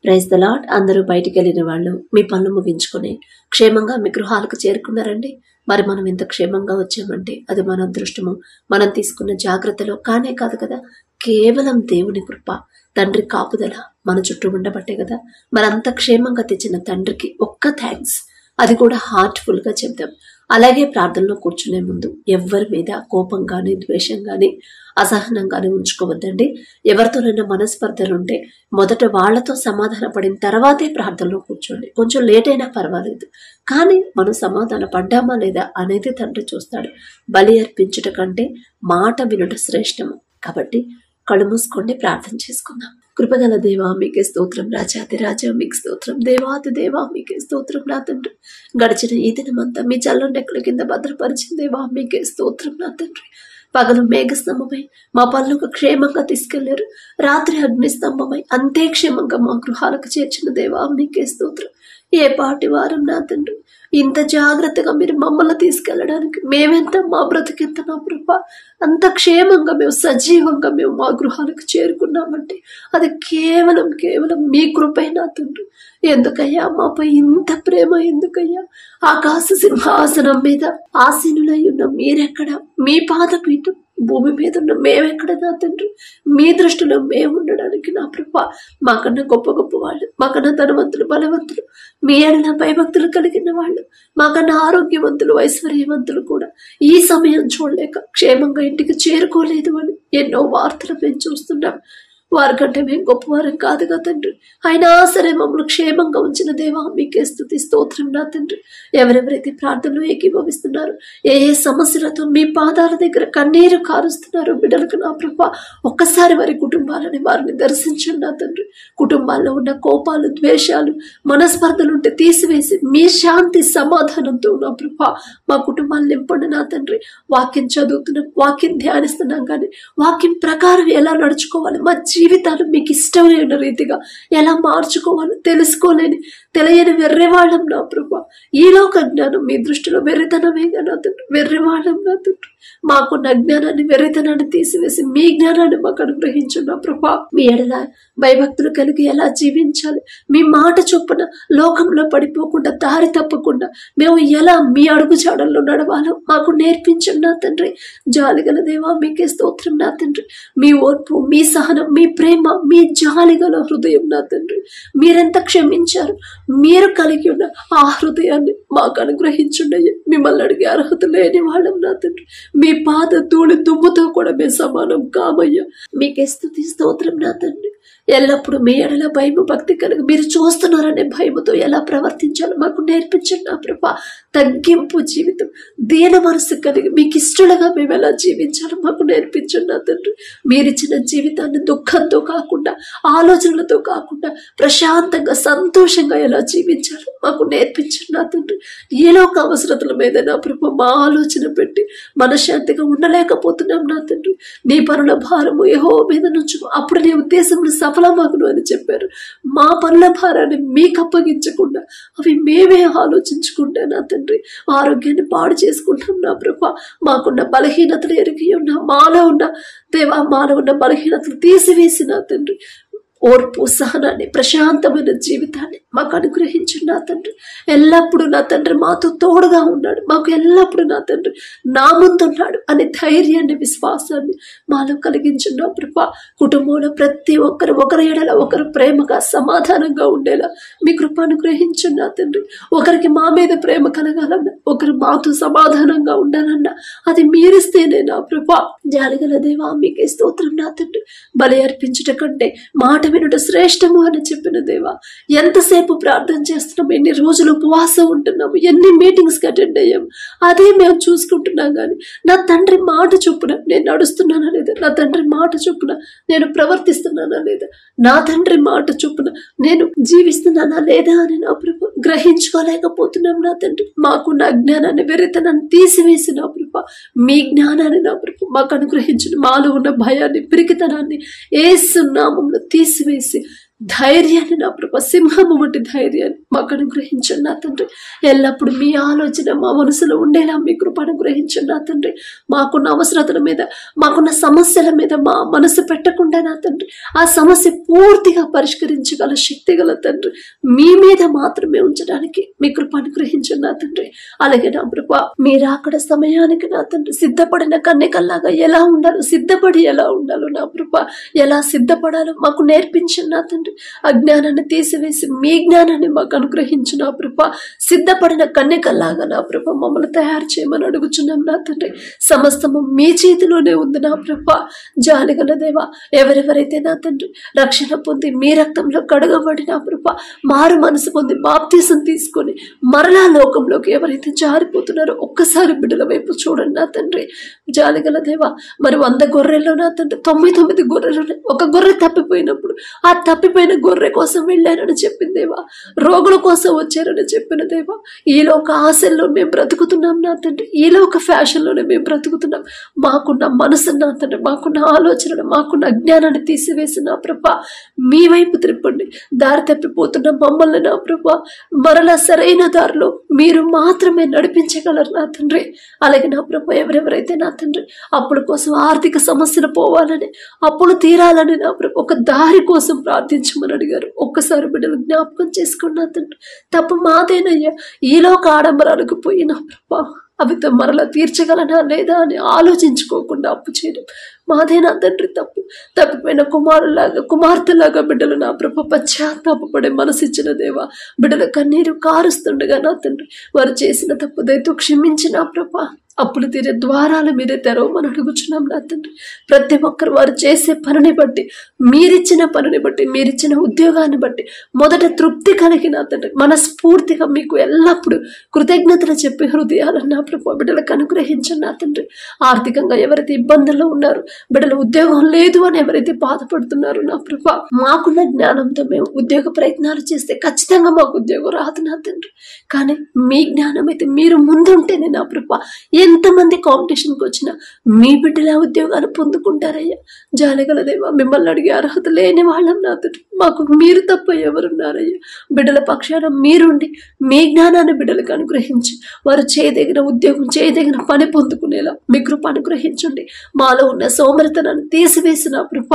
Praise the lord. అందరూ బయటికి వెళ్ళిన వాళ్ళు మీ పనులు ముగించుకొని క్షేమంగా మీ గృహాలకు చేరుకున్నారండి. మరి మనం ఎంత క్షేమంగా వచ్చామంటే అది మన అదృష్టము, మనం తీసుకున్న జాగ్రత్తలో కానే కాదు కదా, కేవలం దేవుని కృప, తండ్రి కాపుదల మన చుట్టూ ఉండబట్టే కదా. మరంత క్షేమంగా తెచ్చిన తండ్రికి ఒక్క థ్యాంక్స్, అది కూడా హార్ట్ఫుల్ గా చెప్దాం. అలాగే ప్రార్థనలో కూర్చునే ముందు ఎవరి మీద కోపం గాని, ద్వేషం గాని, అసహనంగానే ఉంచుకోవద్దండి. ఎవరితోనైనా మనస్పర్ధలుంటే మొదట వాళ్లతో సమాధాన పడిన తర్వాతే ప్రార్థనలో కూర్చోండి. కొంచెం లేట్ అయినా పర్వాలేదు, కానీ మనం సమాధాన పడ్డామా లేదా అనేది తండ్రి చూస్తాడు. బలి అర్పించుట కంటే మాట వినుట శ్రేష్టము. కాబట్టి కళ్ళు మూసుకోండి, ప్రార్థన చేసుకుందాం. కృపగల దేవా మీకే స్తోత్రం, రాజాది రాజా మీకు స్తోత్రం, దేవాది దేవా మీకే స్తోత్రం. నా తండ్రి, గడిచిన ఈ దినమంతా మీ చల్లనెక్కల కింద భద్రపరిచిన దేవా మీకే స్తోత్రం. నా తండ్రి, పగలు మేఘస్తంభమై మా పనులకు క్షేమంగా తీసుకెళ్లారు, రాత్రి అగ్నిస్తంభమై అంతే క్షేమంగా మా గృహాలకు చేర్చిన దేవా మీకే స్తోత్రం. ఏ పాటి వారం నా తండ్రి, ఇంత జాగ్రత్తగా మీరు మమ్మల్ని తీసుకెళ్లడానికి మేమెంత, మా బ్రతికెంత నా ప్రభా, అంత క్షేమంగా మేము సజీవంగా మేము మా గృహాలకు చేరుకున్నామంటే అది కేవలం మీ కృపే నా తండ్రి. ఎందుకయ్యా మాపై ఇంత ప్రేమ, ఎందుకయ్యా? ఆకాశ సింహాసనం మీద ఆసీనులై ఉన్న మీరెక్కడ, మీ పాదపీఠం భూమి మీద ఉన్న మేమెక్కడ నా తండ్రి? మీ దృష్టిలో మేము ఉండడానికి నా ప్రభా, మాకన్నా గొప్ప గొప్ప వాళ్ళు, మాకన్నా ధనవంతులు, బలవంతులు, మీ ఎడల భయభక్తులు కలిగిన వాళ్ళు, మాకన్నా ఆరోగ్యవంతులు, ఐశ్వర్యవంతులు కూడా ఈ సమయం చూడలేక క్షేమంగా ఇంటికి చేరుకోలేదు అని ఎన్నో వార్తలు మేము చూస్తున్నాం. వారికంటే మేము గొప్పవారం కాదుగా తండ్రి, అయినా సరే మమ్మల్ని క్షేమంగా ఉంచిన దేవా మీకే స్తుతి స్తోత్రం. నా తండ్రి, ఎవరెవరైతే ప్రార్థనలో ఏకీభవిస్తున్నారో, ఏ సమస్యలతో మీ పాదాల దగ్గర కన్నీరు కారుస్తున్నారో బిడ్డలకు నా ప్రభా, ఒక్కసారి వారి కుటుంబాలని వారిని దర్శించండి నా తండ్రి. కుటుంబాల్లో ఉన్న కోపాలు, ద్వేషాలు, మనస్పర్ధలుంటే తీసివేసి మీ శాంతి సమాధానంతో నా ప్రభా మా కుటుంబాన్ని నింపండి నా తండ్రి. వాక్యం చదువుతున్నాం, వాక్యం ధ్యానిస్తున్నాం, కానీ వాక్యం ప్రకారం ఎలా నడుచుకోవాలి, మా జీవితాలు మీకు ఇష్టమైన రీతిగా ఎలా మార్చుకోవాలో తెలియని వెర్రివాళ్ళం నా ప్రభా. ఈ లోక జ్ఞానం మీ దృష్టిలో వెర్రితనమేగా నా తండ్రి, వెర్రివాళ్ళం నా తండ్రి. మాకున్న జ్ఞానాన్ని, వెర్రితనాన్ని తీసివేసి మీ జ్ఞానాన్ని మాకు అనుగ్రహించు నా ప్రభా. మీ ఎడల భయభక్తులు కలిగి ఎలా జీవించాలి, మీ మాట చొప్పున లోకంలో పడిపోకుండా, దారి తప్పకుండా మేము ఎలా మీ అడుగు జాడల్లో నడవాలో మాకు నేర్పించండి నా తండ్రి. జాలిగల దేవా మీకే స్తోత్రం నా తండ్రి. మీ ఓర్పు, మీ సహనం, మీ ప్రేమ, మీ జాలిగల హృదయం నా తండ్రి, మీరెంత క్షమించారు, మీరు కలిగి ఉన్న ఆ హృదయాన్ని మాకు అనుగ్రహించుండయ్య. మిమ్మల్ని అడిగే అర్హత లేని వాళ్ళం నా తండ్రి. మీ పాద ధూళి దుమ్ముతో కూడా మేము సమానం కామయ్యా. మీకే స్తుతి స్తోత్రం నా తండ్రి. ఎల్లప్పుడూ మీ ఎడల భయము, భక్తి కలిగి మీరు చూస్తున్నారనే భయముతో ఎలా ప్రవర్తించాలో మాకు నేర్పించండి నా ప్రభా. తగ్గింపు జీవితం, దీన మనసు కలిగి మీకు ఇష్టలుగా మేము ఎలా జీవించాలో మాకు నేర్పించండి నా తండ్రి. మీరిచ్చిన జీవితాన్ని దుఃఖంతో కాకుండా, ఆలోచనలతో కాకుండా ప్రశాంతంగా, సంతోషంగా ఎలా జీవించాలో మాకు నేర్పించండి నా తండ్రి. ఏలోక అవసరతల మీద నా ప్రభా మా ఆలోచన పెట్టి మనశ్శాంతిగా ఉండలేకపోతున్నాం నా తండ్రి. నీ పనుల భారము యెహోవా మీద నుంచి అప్పుడు నీ ఉద్దేశంలో సఫలమగును అని చెప్పారు. మా పనుల భారాన్ని మీకు అప్పగించకుండా అవి మేమే ఆలోచించుకుంటా నా తండ్రి ఆరోగ్యాన్ని పాడు చేసుకుంటాం నా ప్రభా. మాకున్న బలహీనతలు ఎరిగి ఉన్న మాలో ఉన్న బలహీనతలు తీసివేసి నా తండ్రి ఓర్పు, సహనాన్ని, ప్రశాంతమైన జీవితాన్ని మాకు అనుగ్రహించండి నా తండ్రి. ఎల్లప్పుడూ నా తండ్రి మాతో తోడుగా ఉన్నాడు, మాకు ఎల్లప్పుడూ నా తండ్రి నా ముందున్నాడు అనే ధైర్యాన్ని, విశ్వాసాన్ని మాలో కలిగించండి నా ప్రభా. కుటుంబంలో ప్రతి ఒక్కరు ఒకరి ఎడల ఒకరు ప్రేమగా, సమాధానంగా ఉండేలా మీ కృప అనుగ్రహించండి నా తండ్రి. ఒకరికి మా మీద ప్రేమ కలగాలన్నా, ఒకరు మాతో సమాధానంగా ఉండాలన్నా అది మీరిస్తేనే నా ప్రభా. జాలిగల దేవా మీకే స్తోత్రం నా తండ్రి. బలి అర్పించుట కంటే మాట వినుట శ్రేష్టము అని చెప్పిన దేవా, ఎంతసేపు ప్రార్థన చేస్తున్నాం, ఎన్ని రోజులు ఉపవాసం ఉంటున్నాము, ఎన్ని మీటింగ్స్ కి అటెండ్ అయ్యాము, అదే మేము చూసుకుంటున్నాం. కానీ నా తండ్రి మాట చొప్పున నేను నడుస్తున్నానా లేదా, నా తండ్రి మాట చొప్పున నేను ప్రవర్తిస్తున్నానా లేదా, నా తండ్రి మాట చొప్పున నేను జీవిస్తున్నానా లేదా అని నా ప్రభు గ్రహించుకోలేకపోతున్నాం నా తండ్రి. మాకున్న అజ్ఞానాన్ని, వెర్రితనాన్ని తీసివేసి నా ప్రభు మీ జ్ఞానాన్ని నా ప్రభు మాకు అనుగ్రహించిన, మాలో ఉన్న భయాన్ని, పిరికితనాన్ని యేసు నామములో తీసివేసి ధైర్యాన్ని నా ప్రభా, సింహము వంటి ధైర్యాన్ని మాకు అనుగ్రహించండి నా తండ్రి. ఎల్లప్పుడు మీ ఆలోచన మా మనసులో ఉండేలా మీ కృప అనుగ్రహించండి నా తండ్రి. మాకున్న అవసరతల మీద, మాకున్న సమస్యల మీద మా మనసు పెట్టకుండా నా తండ్రి, ఆ సమస్య పూర్తిగా పరిష్కరించగల శక్తి గల తండ్రి మీ మీద మాత్రమే ఉంచడానికి మీ కృప అనుగ్రహించండి నా తండ్రి. అలాగే నా ప్రభా, మీరు అక్కడ సమయానికి నా తండ్రి సిద్ధపడిన కన్యకల్లాగా ఎలా ఉండాలో, సిద్ధపడి ఎలా ఉండాలో నా ప్రభా, ఎలా సిద్ధపడాలో మాకు నేర్పించండి నా తండ్రి. అజ్ఞానాన్ని తీసివేసి మీ జ్ఞానాన్ని మాకు అనుగ్రహించు నా ప్రభా. సిద్ధపడిన కన్యకల్లాగా నా ప్రభా మమ్మల్ని తయారు చేయమని అడుగుచున్నాం నా తండ్రి. సమస్తము మీ చేతిలోనే ఉంది నా ప్రభా. జాలిగల దేవా, ఎవరెవరైతే నా తండ్రి రక్షణ పొంది మీ రక్తంలో కడగబడి నా ప్రభా మారు మనసు పొంది బాప్తీసం తీసుకొని మరలా లోకంలోకి ఎవరైతే జారిపోతున్నారో ఒక్కసారి బిడ్డల వైపు చూడండి నా తండ్రి. జాలిగల దేవా, మరి 100 గొర్రెల్లో నా తండ్రి 99 గొర్రెలు, ఒక గొర్రె తప్పిపోయినప్పుడు ఆ తప్పిపోయిన గొర్రె కోసం వెళ్ళారని చెప్పింది దేవా. రోగుల కోసం వచ్చారని చెప్పిన దేవా. ఈలోక ఆశల్లో మేము బ్రతుకుతున్నాం నా తండ్రి. ఈలోక ఫ్యాషన్లోనే మేము బ్రతుకుతున్నాం. మాకున్న మనసు నా తండ్రి, మాకున్న ఆలోచనలు, మాకున్న అజ్ఞానాన్ని తీసివేసి నా ప్రభా మీ వైపు త్రిప్పండి. దారి తప్పిపోతున్న మమ్మల్ని నా ప్రభా మరలా సరైన దారిలో మీరు మాత్రమే నడిపించగలరు నా తండ్రి. అలాగే నా ప్రభా, ఎవరెవరైతే నా తండ్రి అప్పుల కోసం, ఆర్థిక సమస్యలు పోవాలని, అప్పులు తీరాలని నా ప్రభా ఒక దారి కోసం ప్రార్థించమని అడిగారు. ఒక్కసారి బిడ్డలు జ్ఞాపకం చేసుకోండి నా తండ్రి. తప్పు మాదేనయ్యా. ఈలోక ఆడంబరాలకు పోయి నా ప్రభా అవి మరలా తీర్చగలనా లేదా అని ఆలోచించుకోకుండా అప్పు చేయడం మాదే నా తండ్రి తప్పు. తప్పిపోయిన కుమారులాగా, కుమార్తెలాగా బిడ్డలు నా ప్రభ పశ్చాత్తాపడే మనసిచ్చిన దేవా. బిడ్డల కన్నీరు కారుస్తుండగా నా తండ్రి వారు చేసిన తప్పు దయతో క్షమించి నా ప్రభ అప్పులు తీరే ద్వారాలు మీరే తెరవమని అడుగుచున్నాం నా తండ్రి. ప్రతి ఒక్కరు వారు చేసే పనిని బట్టి, మీరిచ్చిన పనిని బట్టి, మీరిచ్చిన ఉద్యోగాన్ని బట్టి మొదట తృప్తి కలిగి నా తండ్రి మనస్ఫూర్తిగా మీకు ఎల్లప్పుడూ కృతజ్ఞతలు చెప్పే హృదయాలను నా ప్రభు బిడ్డలకు అనుగ్రహించండి నా తండ్రి. ఆర్థికంగా ఎవరైతే ఇబ్బందుల్లో ఉన్నారు, బిడ్డలు ఉద్యోగం లేదు అని ఎవరైతే బాధపడుతున్నారు నా ప్రభ, మాకున్న జ్ఞానంతో మేము ఉద్యోగ ప్రయత్నాలు చేస్తే ఖచ్చితంగా మాకు ఉద్యోగం రాదు నా తండ్రి. కానీ మీ జ్ఞానం అయితే మీరు ముందుంటేనే నా ప్రభ ఎంతమంది కాంపిటీషన్కి వచ్చినా మీ బిడ్డల ఉద్యోగాలు పొందుకుంటారయ్యా. జాలగల దేవా, మిమ్మల్ని అడిగే అర్హత లేని వాళ్ళం నా తండ్రి. మాకు మీరు తప్ప ఎవరున్నారయ్యా. బిడ్డల పక్షాన మీరుండి మీ జ్ఞానాన్ని బిడ్డలకు అనుగ్రహించి వారు చేయదగిన ఉద్యోగం, చేయదగిన పని పొందుకునేలా మీ కృప అనుగ్రహించండి. మాలో ఉన్న సోమరితనాన్ని తీసివేసిన కృప,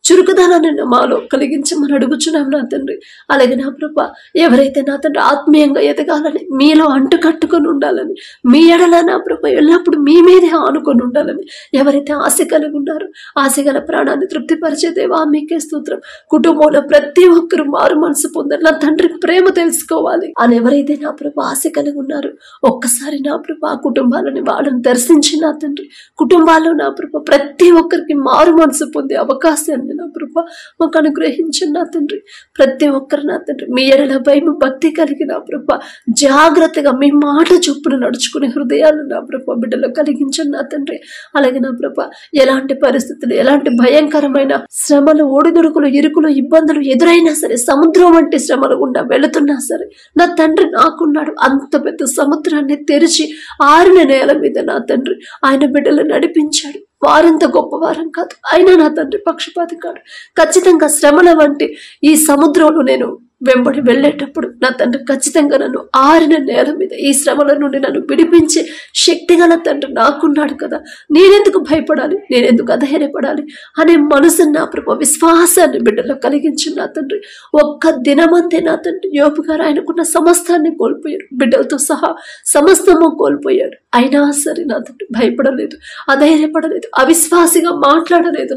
చురుకుదనాన్ని మాలో కలిగించమని అడుగుచున్నాం నా తండ్రి. అలాగే నా ప్రభ ఎవరైతే నా తండ్రి ఆత్మీయంగా ఎదగాలని, మీలో అంటుకట్టుకొని ఉండాలని, మీ ఎడల నా ప్రభ ఎల్లప్పుడు మీ మీదే ఆనుకొని ఉండాలని ఎవరైతే ఆశ కలిగి ఉన్నారో, ఆశగల ప్రాణాన్ని తృప్తిపరిచే దేవా మీకే స్తోత్రం. కుటుంబంలో ప్రతి ఒక్కరు మారు మనసు పొందాలి, నా తండ్రి ప్రేమ తెలుసుకోవాలి అని ఎవరైతే నా ప్రభ ఆశ కలిగి ఉన్నారో ఒక్కసారి నా ప్రభ ఆ కుటుంబాలని వాళ్ళని దర్శించి నా తండ్రి కుటుంబాల్లో నా ప్రభ ప్రతి ఒక్కరికి మారు మనసు పొందే అవకాశాన్ని నా ప్రభ మాకు అనుగ్రహించండి నా తండ్రి. ప్రతి ఒక్కరు నా తండ్రి మీ ఎడల భయం భక్తి కలిగి నా ప్రభ జాగ్రత్తగా మీ మాట చొప్పున నడుచుకునే హృదయాలు నా ప్రభ బిడ్డలో కలిగించండి నా తండ్రి. అలాగే నా ప్రభ ఎలాంటి పరిస్థితులు, ఎలాంటి భయంకరమైన శ్రమలు, ఒడిదుడుకులు, ఇరుకులు, ఇబ్బందులు ఎదురైనా సరే, సముద్రం వంటి శ్రమలు గుండా వెళుతున్నా సరే నా తండ్రి నాకున్నాడు. అంత పెద్ద సముద్రాన్ని తెరిచి ఆరిన నేల మీద నా తండ్రి ఆయన బిడ్డలు నడిపించాడు. వారెంత గొప్పవారం కాదు, అయినా నా తండ్రి పక్షపాతి కాదు. ఖచ్చితంగా శ్రమల వంటి ఈ సముద్రంలో నేను వెంబడి వెళ్ళేటప్పుడు నా తండ్రి ఖచ్చితంగా నన్ను ఆరిన నేల మీద ఈ శ్రమల నుండి నన్ను విడిపించే శక్తిగల తండ్రి నాకున్నాడు కదా. నేనెందుకు భయపడాలి, నేనెందుకు అధైర్యపడాలి అనే మనసు నా ప్రభు విశ్వాసాన్ని బిడ్డలో కలిగించి నా తండ్రి ఒక్క దినమంతే నా తండ్రి యోబు గారు ఆయనకున్న సమస్తాన్ని కోల్పోయాడు, బిడ్డలతో సహా సమస్తము కోల్పోయాడు. అయినా సరే నా తండ్రి భయపడలేదు, అధైర్యపడలేదు, అవిశ్వాసిగా మాట్లాడలేదు.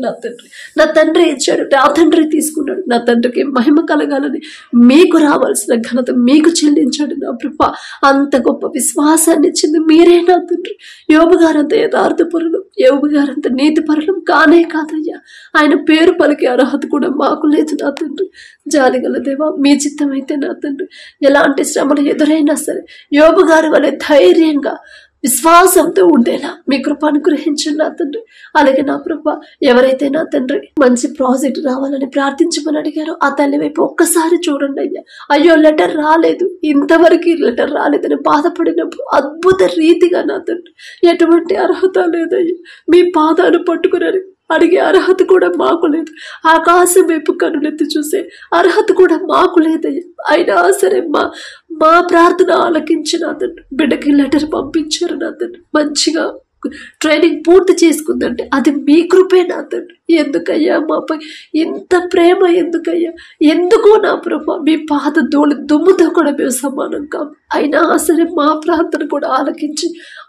నా తండ్రి ఇచ్చాడు, నా తండ్రి తీసుకున్నాడు. నా తండ్రికి మహిమ కలగాలని మీకు రావాల్సిన ఘనత మీకు చెల్లించాడు నా ప్రభ. అంత గొప్ప విశ్వాసాన్ని ఇచ్చింది మీరే నా తండ్రి. యోబు గారంత యథార్థపరులు, యోబు గారంత నీతిపరులు కానే కాదయ్యా. ఆయన పేరు పలికే అర్హత కూడా మాకు లేదు నా తండ్రి. జాలిగల దేవా, మీ చిత్తం అయితే నా తండ్రి ఎలాంటి శ్రమలు ఎదురైనా సరే యోబు గారి వలె ధైర్యంగా విశ్వాసంతో ఉండేలా మీ కృప అనుగ్రహించండి నా తండ్రి. అలాగే నా ప్రభ ఎవరైతే నా తండ్రి మంచి ప్రాజెక్ట్ రావాలని ప్రార్థించమని అడిగారో ఆ తల్లి వైపు ఒక్కసారి చూడండి అయ్యా. అయ్యో లెటర్ రాలేదు, ఇంతవరకు లెటర్ రాలేదని బాధపడినప్పుడు అద్భుత రీతిగా నా తండ్రి ఎటువంటి అర్హత లేదయ్యా మీ పాదాలు పట్టుకుని అడిగే అర్హత కూడా మాకు లేదు. ఆకాశం వైపు కనులెత్తి చూసే అర్హత కూడా మాకు లేదయ్యా. అయినా సరే మా ప్రార్థన ఆలకించిన తండ్రి బిడ్డకి లెటర్ పంపించారు నా తండ్రి. మంచిగా ట్రైనింగ్ పూర్తి చేసుకుందంటే అది మీ కృపే నా తండ్రి. ఎందుకయ్యా మాపై ఇంత ప్రేమ? ఎందుకయ్యా? ఎందుకో నా ప్రభా మీ పాద దుమ్ముతో కూడా మేము సమానం కాము. అయినా సరే మా ప్రార్థన కూడా ఆలకించి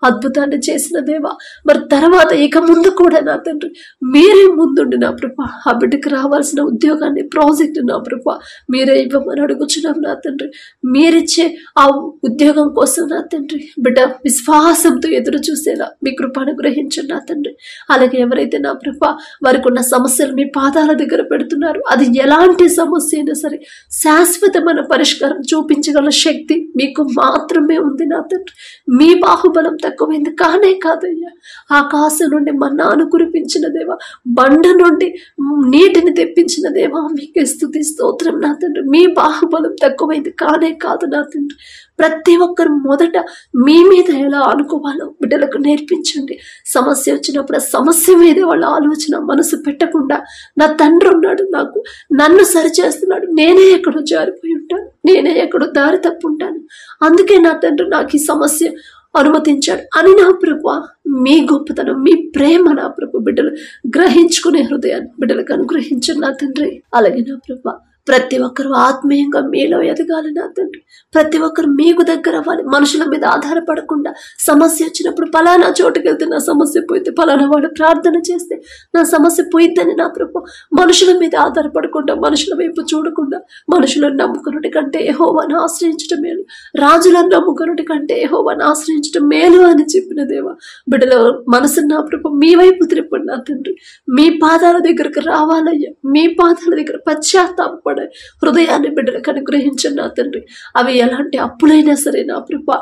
అద్భుతాన్ని చేసిన దేవా, మరి తర్వాత ఇక ముందు కూడా నా తండ్రి మీరే ముందుండి నా ప్రభా ఆ బిడ్డకి రావాల్సిన ఉద్యోగాన్ని, ప్రాజెక్టు నా ప్రభా మీరే ఇవ్వమని అడుగుచున్నాం నా తండ్రి. మీరిచ్చే ఆ ఉద్యోగం కోసం నా తండ్రి బిడ్డ విశ్వాసంతో ఎదురు చూసేలా మీ కృప అనుగ్రహించండి నా తండ్రి. అలాగే ఎవరైతే నా ప్రభా వారికి ఉన్న సమస్యలు మీ పాదాల దగ్గర పెడుతున్నారు, అది ఎలాంటి సమస్య అయినా సరే శాశ్వతమైన పరిష్కారం చూపించగల శక్తి మీకు మాత్రమే ఉంది నా తండ్రి. మీ బాహుబలం తక్కువైంది కానే కాదయ్యా. ఆకాశం నుండి మన్నాను కురిపించిన దేవా, బండ నుండి నీటిని తెప్పించిన దేవా, మీకే స్తుతి స్తోత్రం నా తండ్రి. మీ బాహుబలం తక్కువైంది కానే కాదు నా తండ్రి. ప్రతి ఒక్కరు మొదట మీ మీద ఎలా అనుకోవాలో బిడ్డలకు నేర్పించండి. సమస్య వచ్చినప్పుడు ఆ సమస్య మీదే వాళ్ళ ఆలోచన మనసు పెట్టకుండా, నా తండ్రి ఉన్నాడు, నన్ను సరిచేస్తున్నాడు, నేనే ఎక్కడో జారిపోయి ఉంటాను, నేనే ఎక్కడో దారి తప్పుంటాను, అందుకే నా తండ్రి నాకు ఈ సమస్య అనుమతించాడు అని నా ప్రభు మీ గొప్పతనం, మీ ప్రేమ నా ప్రభు బిడ్డలు గ్రహించుకునే హృదయాన్ని బిడ్డలకు అనుగ్రహించండి నా తండ్రి. అలాగే నా ప్రభు ప్రతి ఒక్కరు ఆత్మీయంగా మీలో ఎదగాలి నా తండ్రి. ప్రతి ఒక్కరు మీకు దగ్గర అవ్వాలి. మనుషుల మీద ఆధారపడకుండా సమస్య వచ్చినప్పుడు పలానా చోటుకి వెళ్తే నా సమస్య పోయితే, పలానా వాడు ప్రార్థన చేస్తే నా సమస్య పోయిద్దని నా ప్రభు మనుషుల మీద ఆధారపడకుండా, మనుషుల వైపు చూడకుండా, మనుషులను నమ్ముకున్నటి కంటే యెహోవాను ఆశ్రయించడం మేలు, రాజులను నమ్ముకున్నటి కంటే యెహోవాను ఆశ్రయించడం మేలు అని చెప్పిన దేవా, బిడ్డల మనసు నా ప్రభు మీ వైపు త్రిప్పండి నా తండ్రి. మీ పాదాల దగ్గరకు రావాలయ్యా. మీ పాదాల దగ్గర పశ్చాత్తాపడ హృదయాన్ని బిడ్డలకు అనుగ్రహించండి నా తండ్రి. అవి ఎలాంటి అప్పులైనా సరే నా ప్రభా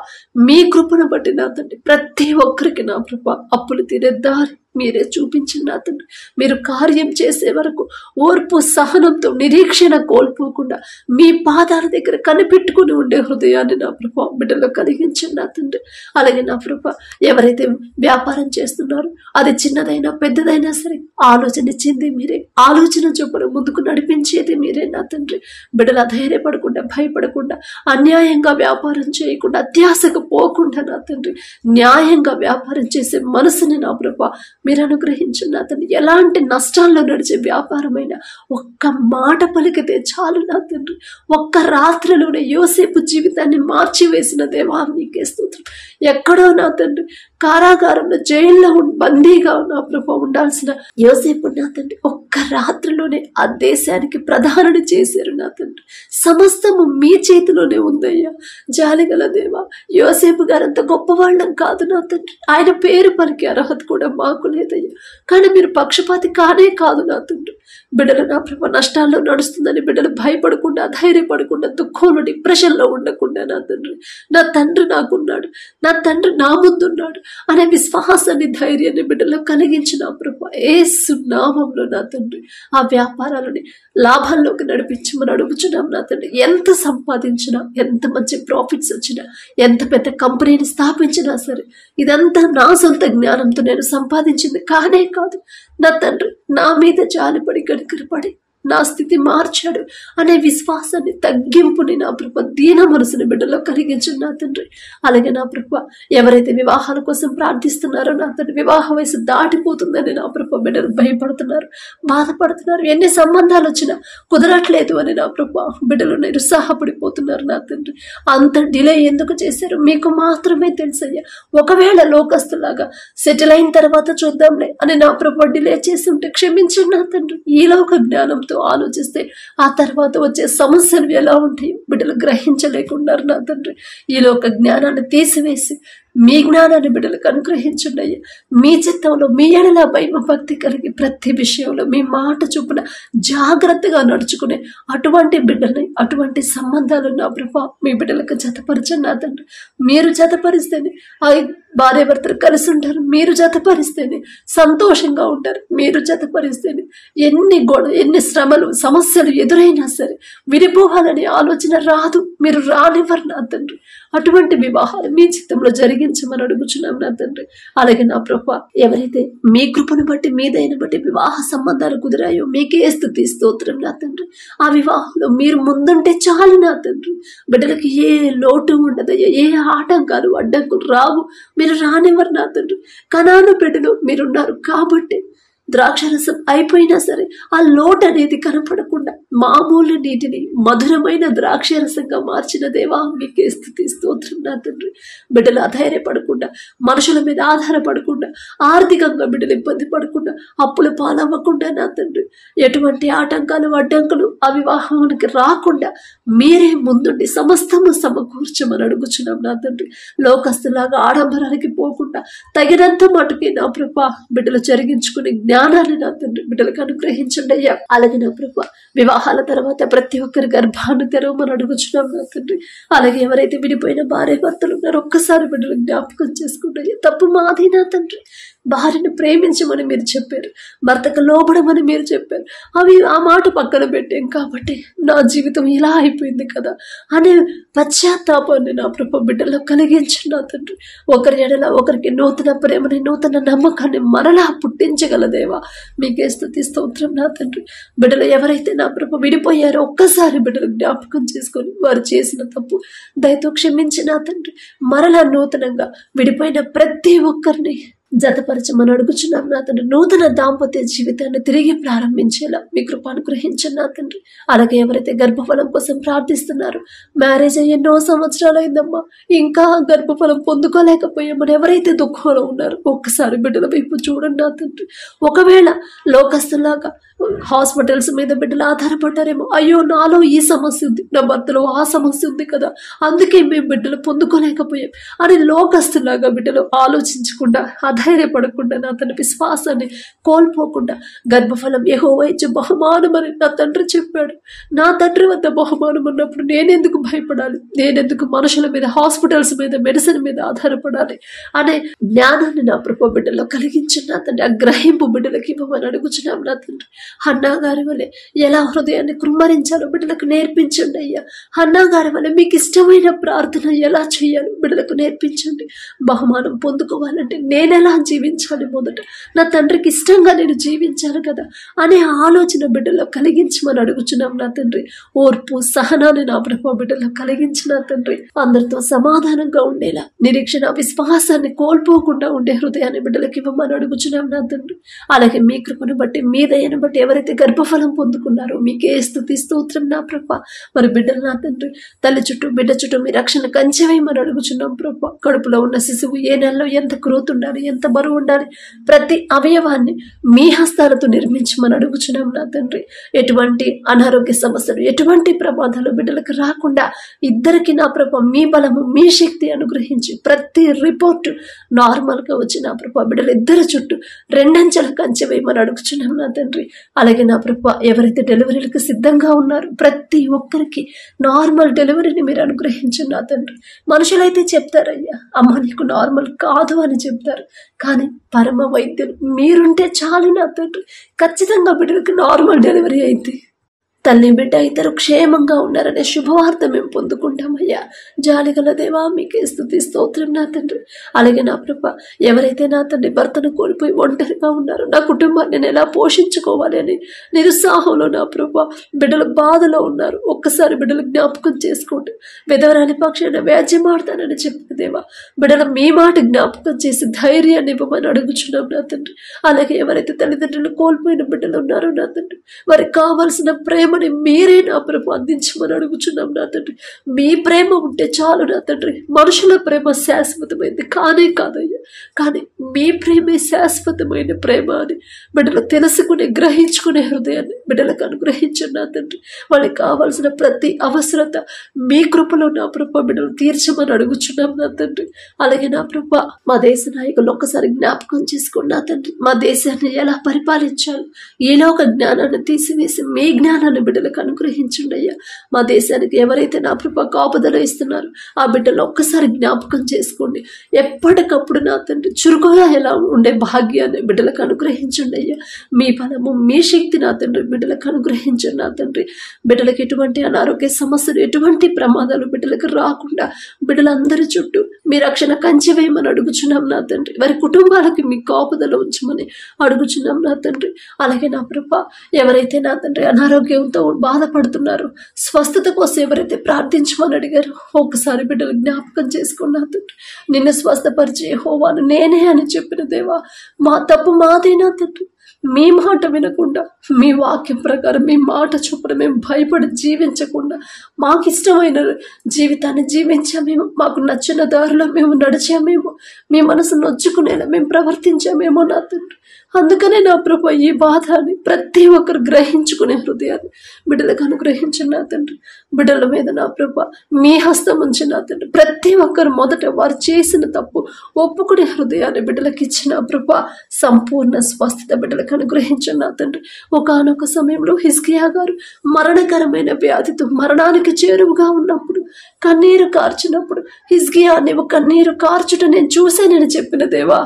మీ కృపను బట్టి నా తండ్రి ప్రతి ఒక్కరికి నా ప్రభా అప్పులు తీరే దారి మీరే చూపించండి నా తండ్రి. మీరు కార్యం చేసే వరకు ఓర్పు సహనంతో నిరీక్షణ కోల్పోకుండా మీ పాదాల దగ్గర కనిపెట్టుకుని ఉండే హృదయాన్ని నా ప్రభా బిడ్డలో కలిగించండి నా తండ్రి. అలాగే నా ప్రభా ఎవరైతే వ్యాపారం చేస్తున్నారో అది చిన్నదైనా పెద్దదైనా సరే ఆలోచన ఇచ్చింది మీరే, ఆలోచన చొప్పున ముందుకు నడిపించేది మీరే నా తండ్రి. బిడ్డలు అధైర్యపడకుండా, భయపడకుండా, అన్యాయంగా వ్యాపారం చేయకుండా, అత్యాశకు పోకుండా నా తండ్రి న్యాయంగా వ్యాపారం చేసే మనసుని నా ప్రభా మీరు అనుగ్రహించండి నా తండ్రి. ఎలాంటి నష్టాల్లో నడిచే వ్యాపారమైన ఒక్క మాట పలికితే చాలు నా తండ్రి. ఒక్క రాత్రిలోనే యోసేపు జీవితాన్ని మార్చివేసిన దేవా మీకే స్తోత్రం. ఎక్కడో నా తండ్రి కారాగారంలో జైల్లో బందీగా నా ప్రభు ఉండాల్సిన యోసేపు నా తండ్రి ఒక్క రాత్రిలోనే ఆ దేశానికి ప్రధానిని చేశారు నా తండ్రి. సమస్తము మీ చేతిలోనే ఉందయ్యా. జాలిగల దేవా, యోసేపు గారంత గొప్పవాళ్ళం కాదు నా తండ్రి. ఆయన పేరు పలికే అర్హత కూడా మాకు లేదయ్యా. కానీ మీరు పక్షపాతి కానే కాదు నా తండ్రి. బిడ్డలు నా ప్రభు నష్టాల్లో నడుస్తుందని బిడ్డలు భయపడకుండా, ధైర్యపడకుండా, దుఃఖంలో డిప్రెషన్లో ఉండకుండా నా తండ్రి నాకున్నాడు, నా తండ్రి నా ముందున్నాడు అనే విశ్వాసాన్ని, ధైర్యాన్ని బిడ్డలో కలిగించిన ప్రభు యేసు నామములో నా తండ్రి ఆ వ్యాపారాలని లాభాల్లోకి నడిపించమని అడుగుచున్నాం నా తండ్రి. ఎంత సంపాదించినా, ఎంత మంచి ప్రాఫిట్స్ వచ్చినా, ఎంత పెద్ద కంపెనీని స్థాపించినా సరే ఇదంతా నా సొంత జ్ఞానంతో నేను సంపాదించింది కానే కాదు. నా తండ్రి నా మీద జాలిపడి కనికరపడి నా స్థితి మార్చాడు అనే విశ్వాసాన్ని, తగ్గింపుని నా ప్రభు దీన మనసుని బిడ్డలో కలిగించండి నా తండ్రి. అలాగే నా ప్రభు ఎవరైతే వివాహాల కోసం ప్రార్థిస్తున్నారో నా తండ్రి వివాహ వయసు దాటిపోతుందని నా ప్రభు బిడ్డలు భయపడుతున్నారు, బాధపడుతున్నారు, ఎన్ని సంబంధాలు వచ్చినా కుదరట్లేదు అని నా ప్రభు బిడ్డలు నిరుత్సాహపడిపోతున్నారు నా తండ్రి. అంత డిలే ఎందుకు చేశారు మీకు మాత్రమే తెలుసయ్యా. ఒకవేళ లోకస్తులాగా సెటిల్ అయిన తర్వాత చూద్దాంలే అని నా ప్రభు డిలే చేసి ఉంటే క్షమించండి నా తండ్రి. ఈ లోక జ్ఞానంతో ఆలోచిస్తే ఆ తర్వాత వచ్చే సమస్యలు ఎలా ఉంటాయో బిడ్డలు గ్రహించలేకున్నారు నా తండ్రి. ఈ లోక జ్ఞానాన్ని తీసివేసి మీ జ్ఞానాన్ని బిడ్డలకు అనుగ్రహించండి అయ్యా. మీ చిత్తంలో మీ ఎడల భయం భక్తి కలిగి ప్రతి విషయంలో మీ మాట చొప్పున జాగ్రత్తగా నడుచుకునే అటువంటి బిడ్డల్ని, అటువంటి సంబంధాలు నా ప్రభా మీ బిడ్డలకు జతపరచండి నా తండ్రి. మీరు జతపరిస్తేనే ఆ భార్య భర్తలు కలిసి ఉంటారు, మీరు జతపరిస్తేనే సంతోషంగా ఉంటారు. మీరు జతపరిస్తేనే ఎన్ని శ్రమలు సమస్యలు ఎదురైనా సరే విడిపోవాలనే ఆలోచన రాదు. మీరు రానివ్వరు నా తండ్రి. అటువంటి వివాహాలు మీ చిత్తంలో జరిగించమని అడుగుచున్నాం నా తండ్రి. అలాగే నా ప్రభు, ఎవరైతే మీ కృపను బట్టి మీ దయను బట్టి వివాహ సంబంధాలు కుదిరాయో మీకే స్తుతి స్తోత్రం నా తండ్రి. ఆ వివాహంలో మీరు ముందుంటే చాలు నా తండ్రి. బిడ్డలకి ఏ లోటు ఉండదయ్యా, ఏ ఆటంకాలు అడ్డంకులు రావు. మీరు రానివ్వరు నా తండ్రి. కనాను బిడ్డలు మీరున్నారు కాబట్టి ద్రాక్షరసం అయిపోయినా సరే ఆ లోటు అనేది కనపడకుండా మామూలు నీటిని మధురమైన ద్రాక్షరసంగా మార్చిన దేవా మీకే స్తుతి స్తోత్రం నా తండ్రి. బిడ్డలు అధైర్యపడకుండా, మనుషుల మీద ఆధారపడకుండా, ఆర్థికంగా బిడ్డలు ఇబ్బంది పడకుండా, అప్పులు పాలవ్వకుండా నా తండ్రి, ఎటువంటి ఆటంకాలు అడ్డంకులు ఆ వివాహానికి రాకుండా మీరే ముందుండి సమస్తము సమకూర్చమని అడుగుచున్నాం నా తండ్రి. లోకస్తులాగా ఆడంబరానికి పోకుండా తగినంత మటుకే నా ప్రభా బిడ్డలు జరిగించుకునే జ్ఞానాన్ని నా తండ్రి బిడ్డలకు అనుగ్రహించండి అయ్యా. అలాగే నా ప్రభా వివాహాల తర్వాత ప్రతి ఒక్కరి గర్భాన్ని తెరవమని అడుగుచున్నాం నా తండ్రి. అలాగే ఎవరైతే విడిపోయిన భార్య భర్తలు ఉన్నారో ఒక్కసారి బిడ్డలు జ్ఞాపకం చేసుకుంటే తప్పు మాది నా తండ్రి. భార్యను ప్రేమించమని మీరు చెప్పారు, భర్తకు లోబడమని మీరు చెప్పారు. ఆ మాట పక్కన పెట్టాం కాబట్టి నా జీవితం ఇలా అయిపోయింది కదా అనే పశ్చాత్తాపాన్ని నా ప్రభు బిడ్డలో కలిగించు నా తండ్రి. ఒకరి ఎడల ఒకరికి నూతన ప్రేమని, నూతన నమ్మకాన్ని మరలా పుట్టించగలదేవా మీకే స్తుతి స్తోత్రం నా తండ్రి. బిడ్డలు ఎవరైతే నా ప్రభు విడిపోయారో ఒక్కసారి బిడ్డలు జ్ఞాపకం చేసుకొని వారు చేసిన తప్పు దయతో క్షమించి నా తండ్రి మరలా నూతనంగా విడిపోయిన ప్రతి ఒక్కరిని జతపరచమని అడుగుచున్నాం నా తండ్రి. నూతన దాంపత్య జీవితాన్ని తిరిగి ప్రారంభించేలా మీ కృప అనుగ్రహించండి నా తండ్రి. అలాగే ఎవరైతే గర్భఫలం కోసం ప్రార్థిస్తున్నారో, మ్యారేజ్ అయ్యి ఎన్నో సంవత్సరాలు అయిందమ్మా ఇంకా గర్భఫలం పొందుకోలేకపోయామని ఎవరైతే దుఃఖంలో ఉన్నారో ఒక్కసారి బిడ్డల వైపు చూడండి నా తండ్రి. ఒకవేళ లోకస్తులాగా హాస్పిటల్స్ మీద బిడ్డలు ఆధారపడ్డారేమో, అయ్యో నాలో ఈ సమస్య ఉంది, నా భర్తలో ఆ సమస్య ఉంది కదా అందుకే మేము బిడ్డలు పొందుకోలేకపోయాం అని లోకస్తులాగా బిడ్డలు ఆలోచించకుండా, అధైర్యపడకుండా, నా తన విశ్వాసాన్ని కోల్పోకుండా గర్భఫలం యెహోవా ఇచ్చే బహుమానం అని నా తండ్రి చెప్పాడు. నా తండ్రి వద్ద బహుమానం ఉన్నప్పుడు నేనెందుకు భయపడాలి, నేనెందుకు మనుషుల మీద, హాస్పిటల్స్ మీద, మెడిసిన్ మీద ఆధారపడాలి అనే జ్ఞానాన్ని నా ప్రభు బిడ్డలో కలిగించిన నా తండ్రి. ఆ గ్రహింపు బిడ్డలకి ఇవ్వమని అడుగుచున్నాం నా తండ్రి. హన్నా గారి వలె ఎలా హృదయాన్ని కృమ్మరించాలో బిడ్డలకు నేర్పించండి అయ్యా. హన్నా గారి వలె మీకు ఇష్టమైన ప్రార్థన ఎలా చేయాలో బిడ్డలకు నేర్పించండి. బహుమానం పొందుకోవాలంటే నేనెలా జీవించాలి, మొదట నా తండ్రికి ఇష్టంగా నేను జీవించాలి కదా అనే ఆలోచన బిడ్డలో కలిగించమని అడుగుచున్నాం నా తండ్రి. ఓర్పు సహనాన్ని నా ప్రభు బిడ్డలో కలిగించిన తండ్రి. అందరితో సమాధానంగా ఉండేలా, నిరీక్షణ విశ్వాసాన్ని కోల్పోకుండా ఉండే హృదయాన్ని బిడ్డలకు ఇవ్వమని అడుగుచున్నాం నా తండ్రి. అలాగే మీ కృపను బట్టి, మీ దయను బట్టి ఎవరైతే గర్భఫలం పొందుకున్నారో మీకే స్తుతి స్తోత్రం నా ప్రభ. మరి బిడ్డలు నా తండ్రి తల్లి చుట్టూ, బిడ్డ చుట్టూ మీ రక్షణ కంచెవేయమని అడుగుచున్నాం ప్రభ. కడుపులో ఉన్న శిశువు ఏ నెలలో ఎంత గ్రోత్ ఉండాలి, ఎంత బరువు ఉండాలి, ప్రతి అవయవాన్ని మీ హస్తాలతో నిర్మించమని అడుగుచున్నాం నా తండ్రి. ఎటువంటి అనారోగ్య సమస్యలు, ఎటువంటి ప్రమాదాలు బిడ్డలకు రాకుండా ఇద్దరికి నా ప్రభ మీ బలము, మీ శక్తి అనుగ్రహించి ప్రతి రిపోర్టు నార్మల్గా వచ్చి నా ప్రభ బిడ్డలు ఇద్దరు చుట్టూ రెండంచెల కంచె వేయమని అడుగుచున్నాం నా తండ్రి. అలాగే నా ప్రభ ఎవరైతే డెలివరీలకు సిద్ధంగా ఉన్నారో ప్రతి ఒక్కరికి నార్మల్ డెలివరీని మీరు అనుగ్రహించండి నా తండ్రి. మనుషులైతే చెప్తారయ్యా, అమ్మ నీకు నార్మల్ కాదు అని చెప్తారు, కానీ పరమ వైద్యులు మీరుంటే చాలు నా తండ్రి. ఖచ్చితంగా బిడ్డలకు నార్మల్ డెలివరీ అయితే తల్లి బిడ్డ ఇద్దరు క్షేమంగా ఉన్నారనే శుభవార్త మేము పొందుకుంటామయ్యా. జాలిగల దేవా మీకే స్తుతి స్తోత్రం నా తండ్రి. అలాగే నా ప్రభ ఎవరైతే నా తండ్రి భర్తను కోల్పోయి ఒంటరిగా ఉన్నారో, నా కుటుంబాన్ని నేను ఎలా పోషించుకోవాలి అని నిరుత్సాహంలో నా ప్రభ బిడ్డల బాధలో ఉన్నారు, ఒక్కసారి బిడ్డలు జ్ఞాపకం చేసుకోండి. విధవరాని పక్షాన వ్యాజ్యమాడతానని చెప్పిన దేవా బిడ్డల మీ మాట జ్ఞాపకం చేసి ధైర్యాన్ని ఇవ్వమని అడుగుచున్నాం నా తండ్రి. అలాగే ఎవరైతే తల్లిదండ్రులు కోల్పోయిన బిడ్డలు ఉన్నారో నా తండ్రి వారికి కావాల్సిన ప్రేమని మీరే నా ప్రభు అందించమని అడుగుచున్నాం నా తండ్రి. మీ ప్రేమ ఉంటే చాలు నా తండ్రి. మనుషుల ప్రేమ శాశ్వతమైంది కానే కాదయ్యా, కానీ మీ ప్రేమే శాశ్వతమైన ప్రేమ అని బిడ్డలు తెలుసుకునే, గ్రహించుకునే హృదయాన్ని బిడ్డలకు అనుగ్రహించండి నా తండ్రి. వాళ్ళకి కావాల్సిన ప్రతి అవసరత మీ కృపలో నా ప్రభ బిడ్డలు తీర్చమని అడుగుచున్నాం నా తండ్రి. అలాగే నా ప్రభ మా దేశ నాయకులు ఒక్కసారి జ్ఞాపకం చేసుకోండి నా తండ్రి. మా దేశాన్ని ఎలా పరిపాలించాలి, ఈలోక జ్ఞానాన్ని తీసివేసి మీ జ్ఞానాన్ని బిడ్డలకు అనుగ్రహించండి అయ్యా. మా దేశానికి ఎవరైతే నా ప్రభా కాపుదల ఇస్తున్నారు ఆ బిడ్డలు ఒక్కసారి జ్ఞాపకం చేసుకోండి. ఎప్పటికప్పుడు నా తండ్రి చురుకుగా ఎలా ఉండే భాగ్యాన్ని బిడ్డలకు అనుగ్రహించండి అయ్యా. మీ బలము మీ శక్తి నా తండ్రి బిడ్డలకు అనుగ్రహించండి నా తండ్రి. బిడ్డలకు ఎటువంటి అనారోగ్య సమస్యలు ఎటువంటి ప్రమాదాలు బిడ్డలకు రాకుండా బిడ్డలందరి చుట్టూ మీ రక్షణ కంచె వేయమని అడుగుచున్నాం నా తండ్రి. వారి కుటుంబాలకి మీ కాపుదల ఉంచమని అడుగుచున్నాం నా తండ్రి. అలాగే నా ప్రభా ఎవరైతే నా తండ్రి అనారోగ్యంతో బాధపడుతున్నారో స్వస్థత కోసం ఎవరైతే ప్రార్థించమని అడిగారో ఒక్కసారి బిడ్డలు జ్ఞాపకం చేసుకోండి నా తండ్రి. నిన్ను స్వస్థపరిచే యెహోవాను నేనే అని చెప్పిన దేవా, మా తప్పు మాదే నా తండ్రి. మీ మాట వినకుండా మీ వాక్యం ప్రకారం మీ మాట చొప్పున మేము భయపడి జీవించకుండా మాకు ఇష్టమైన జీవితాన్ని జీవించామేమో, మాకు నచ్చిన దారిలో మేము నడిచామేమో, మీ మనసు నొచ్చుకునేలా మేము ప్రవర్తించామేమో నా తండ్రి. అందుకనే నా ప్రభు ఈ బాధని ప్రతి ఒక్కరు గ్రహించుకునే హృదయాన్ని బిడ్డలకు అనుగ్రహించండి నా తండ్రి. బిడ్డల మీద నా ప్రభు మీ హస్తం ఉంచి నా తండ్రి. ప్రతి ఒక్కరు మొదట వారు చేసిన తప్పు ఒప్పుకునే హృదయాన్ని బిడ్డలకు ఇచ్చిన ప్రభు సంపూర్ణ స్వస్థత బిడ్డలకు అనుగ్రహించండి నా తండ్రి. ఒకానొక సమయంలో హిజ్కియా గారు మరణకరమైన వ్యాధితో మరణానికి చేరువుగా ఉన్నప్పుడు కన్నీరు కార్చినప్పుడు హిజ్కియా నీవు కన్నీరు కార్చుట నేను చూశానని చెప్పిన దేవా,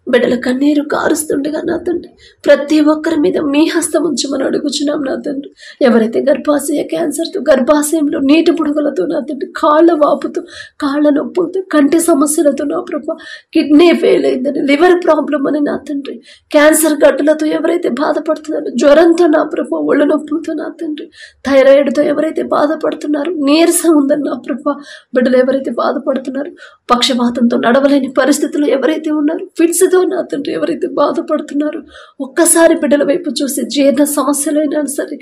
బిడ్డల కన్నీరు కారుస్తుండగా నా తండ్రి ప్రతి ఒక్కరి మీద మీ హస్తం ఉంచమని అడుగుచున్నాం నా తండ్రి. ఎవరైతే గర్భాశయ క్యాన్సర్తో గర్భాశయంలో నీటి బుడగలతో నా తండ్రి కాళ్ళ వాపుతో కాళ్ళ నొప్పులతో కంటి సమస్యలతో నా ప్రభా కిడ్నీ ఫెయిల్ అయిందని లివర్ ప్రాబ్లం అని నా తండ్రి క్యాన్సర్ గడ్డలతో ఎవరైతే బాధపడుతున్నారో జ్వరంతో నా ప్రభా ఒళ్ళు నొప్పులతో నా తండ్రి థైరాయిడ్తో ఎవరైతే బాధపడుతున్నారో నీరసం ఉందని నా ప్రభా బిడ్డలు ఎవరైతే బాధపడుతున్నారో పక్షవాతంతో నడవలేని పరిస్థితులు ఎవరైతే ఉన్నారో ఫిట్స్ నా తండ్రి ఎవరైతే బాధపడుతున్నారో ఒక్కసారి బిడ్డల వైపు చూసి జీర్ణ సమస్యలైనా సరే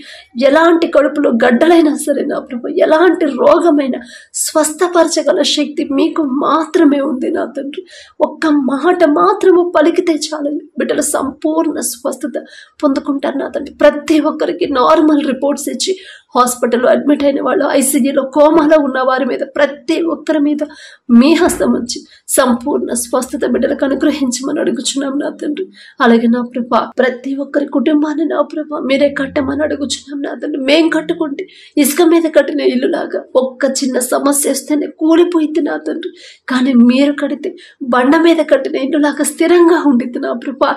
ఎలాంటి కడుపులో గడ్డలైనా సరే నా ప్రభు ఎలాంటి రోగమైనా స్వస్థపరచగల శక్తి మీకు మాత్రమే ఉంది నా తండ్రి. ఒక్క మాట మాత్రము పలికితే చాలు బిడ్డల సంపూర్ణ స్వస్థత పొందుకుంటారు నా తండ్రి. ప్రతి ఒక్కరికి నార్మల్ రిపోర్ట్స్ ఇచ్చి హాస్పిటల్లో అడ్మిట్ అయిన వాళ్ళు ఐసీయూలో కోమాలో ఉన్న వారి మీద ప్రతి ఒక్కరి మీద మీ హస్తం వచ్చి సంపూర్ణ స్వస్థత బిడ్డలకు అనుగ్రహించమని అడుగుచున్నాం నా తండ్రి. అలాగే నా ప్రభా ప్రతి ఒక్కరి కుటుంబాన్ని నా ప్రభా మీరే కట్టమని అడుగుచున్నాం నా తండ్రి. మేం కట్టుకుంటే ఇసుక మీద కట్టిన ఇల్లులాగా ఒక్క చిన్న సమస్య వస్తేనే కూలిపోయింది నా తండ్రి. కానీ మీరు కడితే బండ మీద కట్టిన ఇల్లులాగా స్థిరంగా ఉండిద్ది నా ప్రభా.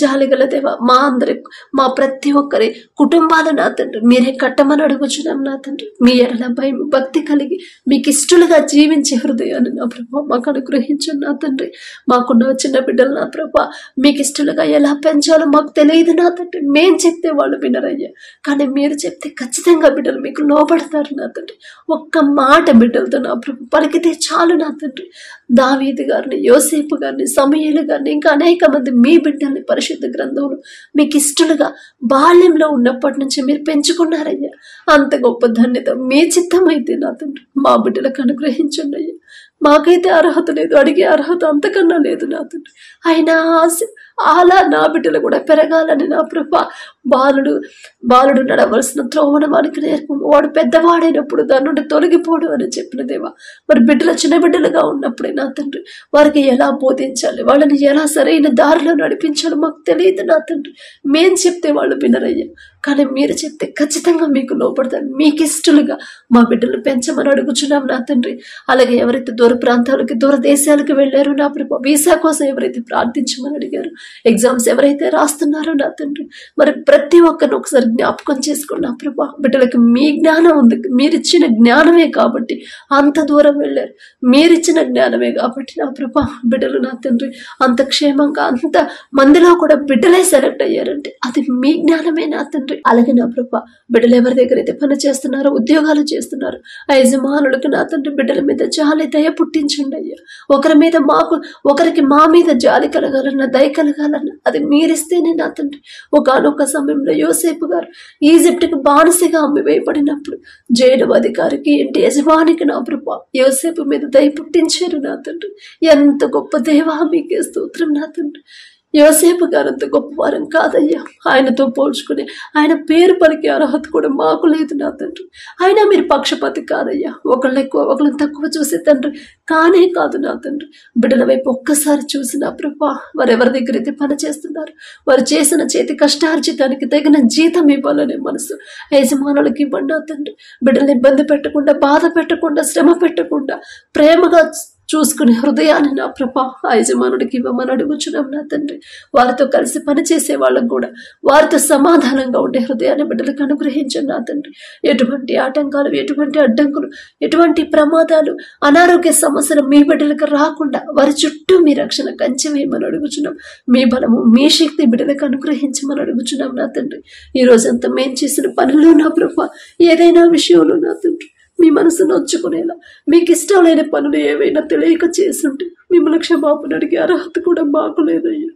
జాలిగల దేవా మా అందరి మా ప్రతి ఒక్కరి కుటుంబాలు నా తండ్రి మీరే కట్టమని అడుగుచున్నాం నా తండ్రి. మీ ఎడల భయం భక్తి కలిగి మీకు ఇష్టలుగా జీవించే హృదయాన్ని నా ప్రభా మాకు అనుగ్రహించండి నా తండ్రి. మాకున్న చిన్న బిడ్డలు నా ప్రభా మీకు ఇష్టలుగా ఎలా పెంచాలో మాకు తెలియదు నా తండ్రి. మేం చెప్తే వాళ్ళు వినరయ్యా, కానీ మీరు చెప్తే ఖచ్చితంగా బిడ్డలు మీకు లోపడతారు నా తండ్రి. ఒక్క మాట బిడ్డలతో నా ప్రభు పలికితే చాలు నా తండ్రి. దావీదు గారిని యోసేపు గారిని సమూయేలు గారిని ఇంకా అనేక మంది మీ బిడ్డల్ని పరిశుద్ధ గ్రంథంలో మీకు ఇష్టలుగా బాల్యంలో ఉన్నప్పటి నుంచి మీరు పెంచుకున్నారయ్యా. అంత గొప్ప ధన్యత మీ చిత్తమైతే నా తండ్రి మా బిడ్డలకు అనుగ్రహించండి అయ్యా. మాకైతే అర్హత లేదు, అడిగే అర్హత అంతకన్నా లేదు నా తండ్రి. అయినా ఆశ అలా నా బిడ్డలు కూడా పెరగాలని నా ప్రభా బాలుడు నడవలసిన త్రోవను వానికి నేర్పు, వాడు పెద్దవాడైనప్పుడు దాని నుండి తొలగిపోడు అని చెప్పిన దేవా. మరి బిడ్డలు చిన్న బిడ్డలుగా ఉన్నప్పుడే నా తండ్రి వారికి ఎలా బోధించాలి, వాళ్ళని ఎలా సరైన దారిలో నడిపించాలో మాకు తెలియదు నా తండ్రి. మేం చెప్తే వాళ్ళు వినరయ్యా, కానీ మీరు చెప్తే ఖచ్చితంగా మీకు లోపడతారు. మీకు ఇష్టలుగా మా బిడ్డలు పెంచమని అడుగుచున్నాం నా తండ్రి. అలాగే ఎవరైతే దూర ప్రాంతాలకి దూర దేశాలకు వెళ్ళారో నా ప్రభా, వీసా కోసం ఎవరైతే ప్రార్థించమని అడిగారు, ఎగ్జామ్స్ ఎవరైతే రాస్తున్నారో నా తండ్రి మరి ప్రతి ఒక్కరిని ఒకసారి జ్ఞాపకం చేసుకోండి నా ప్రభా. బిడ్డలకి మీ జ్ఞానం ఉంది, మీరిచ్చిన జ్ఞానమే కాబట్టి అంత దూరం వెళ్ళారు, మీరిచ్చిన జ్ఞానమే కాబట్టి నా ప్రభా బిడ్డలు నా తండ్రి అంత క్షేమంగా అంత మందిలో కూడా బిడ్డలే సెలెక్ట్ అయ్యారంటే అది మీ జ్ఞానమే నా తండ్రి. అలాగే నా ప్రభా బిడ్డలు ఎవరి దగ్గర అయితే పని చేస్తున్నారో ఉద్యోగాలు చేస్తున్నారు ఆ యజమానులకు నా తండ్రి బిడ్డల మీద జాలి దయ పుట్టించండి అయ్యా. ఒకరికి మా మీద జాలి కలగాలన్నా దయ కలగాలన్నా అది మీరిస్తేనే నా తండ్రి. ఒకనొక సమయంలో యోసేపు గారు ఈజిప్ట్కి బానిసగా అమ్మివేయబడినప్పుడు జైలు అధికారికి ఇంటి యజమానికి నా ప్రభా యోసేపు మీద దయ పుట్టించారు నా తండ్రి. ఎంత గొప్ప దేవా మీకే స్తోత్రం నా తండ్రి. యోసేపు గారంత గొప్పవారం కాదయ్యా. ఆయనతో పోల్చుకుని ఆయన పేరు పలికే అర్హత కూడా మాకు లేదు నా తండ్రి. అయినా మీరు పక్షపాతి కాదయ్యా. ఒకళ్ళు ఎక్కువ ఒకళ్ళని తక్కువ చూసే తండ్రి కానే కాదు నా తండ్రి. బిడ్డల వైపు ఒక్కసారి చూసిన ప్రభా, వారు ఎవరి దగ్గర అయితే పని చేస్తున్నారు, వారు చేసిన చేతి కష్టార్జితానికి తగిన జీతం ఇవ్వాలనే మనసు యజమానులకి ఇవ్వండి నా తండ్రి. బిడ్డల్ని ఇబ్బంది పెట్టకుండా, బాధ పెట్టకుండా, శ్రమ పెట్టకుండా, ప్రేమగా చూసుకునే హృదయాన్ని నా ప్రభా ఆ యజమానుడికి ఇవ్వమని అడుగుచున్నాం నా తండ్రి. వారితో కలిసి పనిచేసే వాళ్ళకు కూడా వారితో సమాధానంగా ఉండే హృదయాన్ని బిడ్డలకు అనుగ్రహించండి నా తండ్రి. ఎటువంటి ఆటంకాలు, ఎటువంటి అడ్డంకులు, ఎటువంటి ప్రమాదాలు, అనారోగ్య సమస్యలు మీ బిడ్డలకు రాకుండా వారి చుట్టూ మీ రక్షణ కంచె వేయమని అడుగుచున్నాం. మీ బలము, మీ శక్తి బిడ్డలకు అనుగ్రహించమని అడుగుచున్నాం నా తండ్రి. ఈ రోజంతా మేము చేసిన పనులు నా ప్రభా, ఏదైనా విషయంలో నా తండ్రి మీ మనసు నొచ్చుకునేలా, మీకు ఇష్టం లేని పనులు ఏవైనా తెలియక చేసుంటే మిమ్మల్ని క్షమాపణ అడిగే అర్హత కూడా మాకు లేదయ్యా.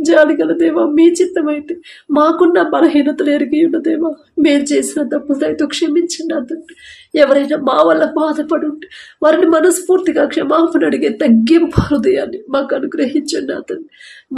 జాలిగల దేవా, మీ చిత్తమైతే మాకున్న బలహీనతలు ఎరిగి ఉన్న దేవా, మేము చేసిన తప్పులతో క్షమించండి నా తండ్రి. ఎవరైనా మా వల్ల బాధపడి ఉంటే వారిని మనస్ఫూర్తిగా క్షమాపణ అడిగే తగ్గింపు హృదయాన్ని మాకు అనుగ్రహించండి నా తండ్రి.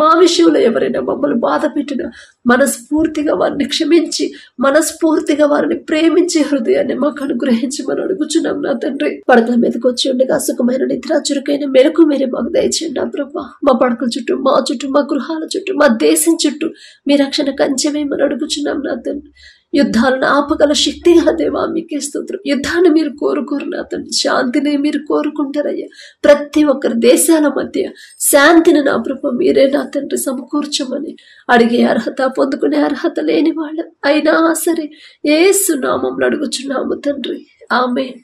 మా విషయంలో ఎవరైనా మమ్మల్ని బాధ పెట్టినా మనస్ఫూర్తిగా వారిని క్షమించి, మనస్ఫూర్తిగా వారిని ప్రేమించే హృదయాన్ని మాకు అనుగ్రహించమని అడుగుచున్నాం నా తండ్రి. పడకల మీదకి వచ్చి ఉండగా సుఖమైన నిద్ర, చురుకైన మెలకు మీరే మాకు దయచేయండి నా ప్రభా. మా పడకల చుట్టూ, మా చుట్టూ, మా గృహాల చుట్టూ, మా దేశం చుట్టూ మీ రక్షణ కంచెమేమని అడుగుచున్నాం నా తండ్రి. యుద్ధాలను ఆపగల శక్తి గల దేవా, మీకే స్తోత్రం. యుద్ధాన్ని మీరు కోరుకోరు నా తండ్రి, శాంతిని మీరు కోరుకుంటారయ్యా. ప్రతి ఒక్కరి దేశాల మధ్య శాంతిని నా ప్రభు మీరే నా తండ్రి సమకూర్చమని అడిగే అర్హత, పొందుకునే అర్హత లేని వాళ్ళం అయినా సరే యేసు నామములో అడుగుచున్నాము తండ్రి. ఆమేన్.